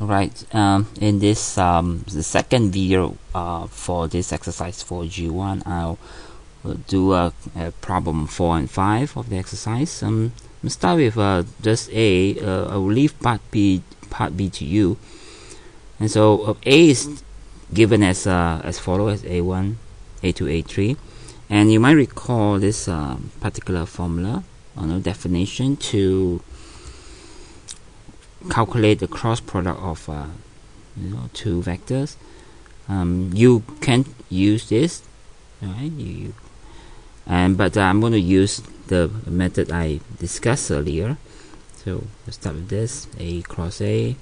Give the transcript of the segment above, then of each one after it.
Alright, in this the second video for this exercise for G1, I'll do a problem 4 and 5 of the exercise. We'll start with just A. I will leave part B to you. And so A is given as follows, as A1, A2, A3, and you might recall this particular formula or definition to calculate the cross product of two vectors. You can use this, right? But I'm going to use the method I discussed earlier. So let's start with this: A cross A.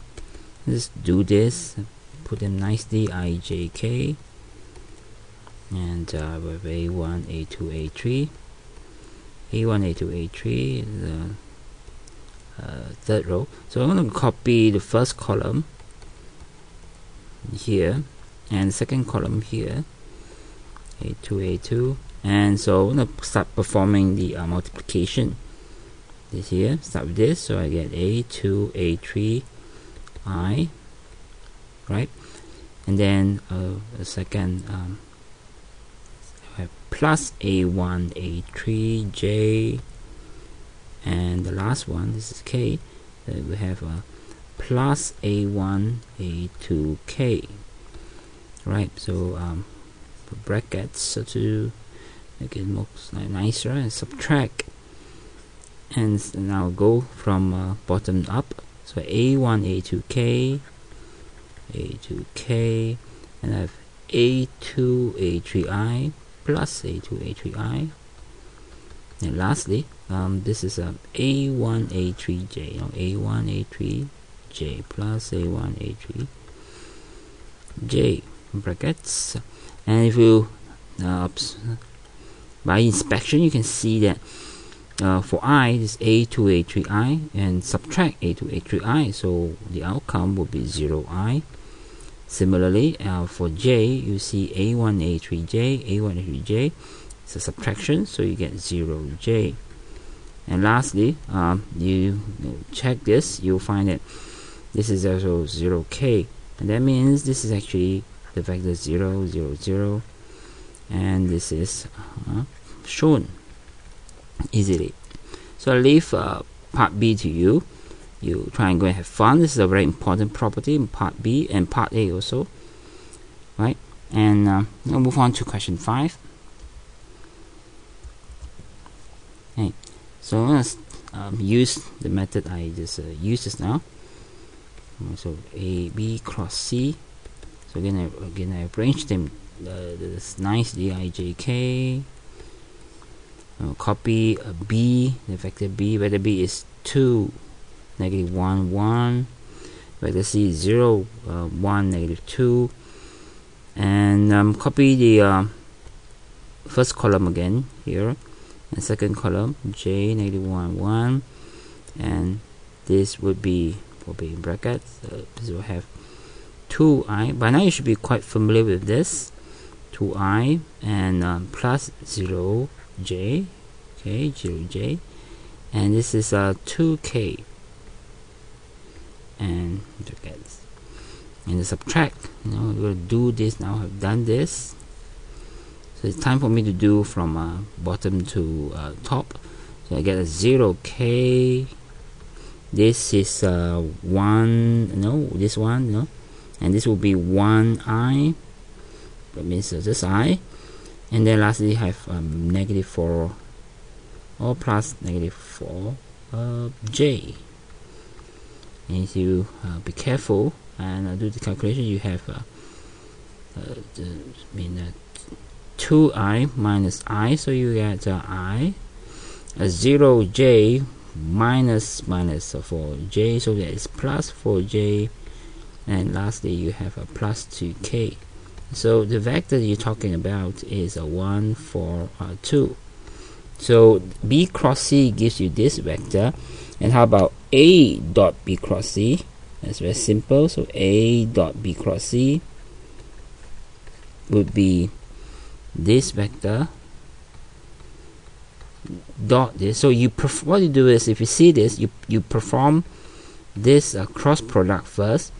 Let's do this. Put them nicely. I, J, K, and with A1, A2, A3. A1, A2, A3 is the third row. So I'm going to copy the first column here and the second column here, A2, A2, and so I'm going to start performing the multiplication. This here, start with this, so I get A2, A3, I, right? And then the second I have plus A1, A3, J, and the last one, this is K. We have plus A1, A2, K. Right, so brackets, so to make it look nicer, and subtract, and now go from bottom up. So A1, A2, K, A2, K, and I have A2, A3I plus A2, A3I. And lastly, this is A1, A3J, A1, A3J plus A1, A3J, brackets. And if you, by inspection, you can see that for I, this A2, A3I, and subtract A2, A3I, so the outcome will be 0I. Similarly, for J, you see A1, A3J, A1, A3J. It's a subtraction, so you get 0J. And lastly, you check this, you'll find that this is also 0K, and that means this is actually the vector 0, 0, 0, and this is shown easily. So I leave part B to you. You try and go and have fun. This is a very important property in part B and part A also, right? And we'll move on to question 5. Okay, so I'm going to use the method I just used just now. So A, B cross C. So again I arrange them this nicely. I, J, K. Copy B, the vector B. Vector B is 2, negative 1, 1. Vector C is 0, 1, negative 2. And copy the first column again here. And second column, J, negative 1, 1, and this would be in brackets. This will have 2I. By now you should be quite familiar with this. 2I and plus 0J, okay, 0J, and this is 2K, and brackets. And the subtract. We're going to do this now. I've done this. So it's time for me to do from bottom to top. So I get a 0K. This is 1, this one, and this will be 1I. That means just I. And then lastly, I have negative 4 or plus negative 4J. And if you be careful and do the calculation, you have 2I minus I, so you get I, 0J minus 4J, so that is plus 4J, and lastly you have a plus 2K. So the vector you're talking about is a 1, 4, 2. So B cross C gives you this vector. And how about A dot B cross C? That's very simple. So A dot B cross C would be this vector dot this. So what you do is, if you see this, you perform this cross product first,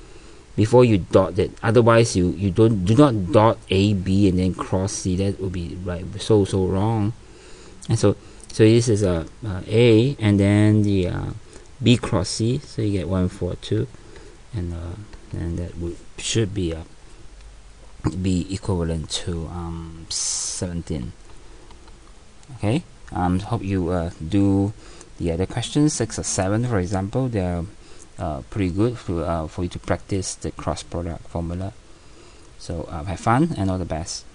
before you dot it. Otherwise, you do not dot A, B, and then cross C. That would be so wrong. And so this is a A, and then the B cross C. So you get 1, 4, 2, and that should be equivalent to 17. Okay. Hope you do the other questions, 6 or 7, for example. They're pretty good for you to practice the cross product formula. So have fun and all the best.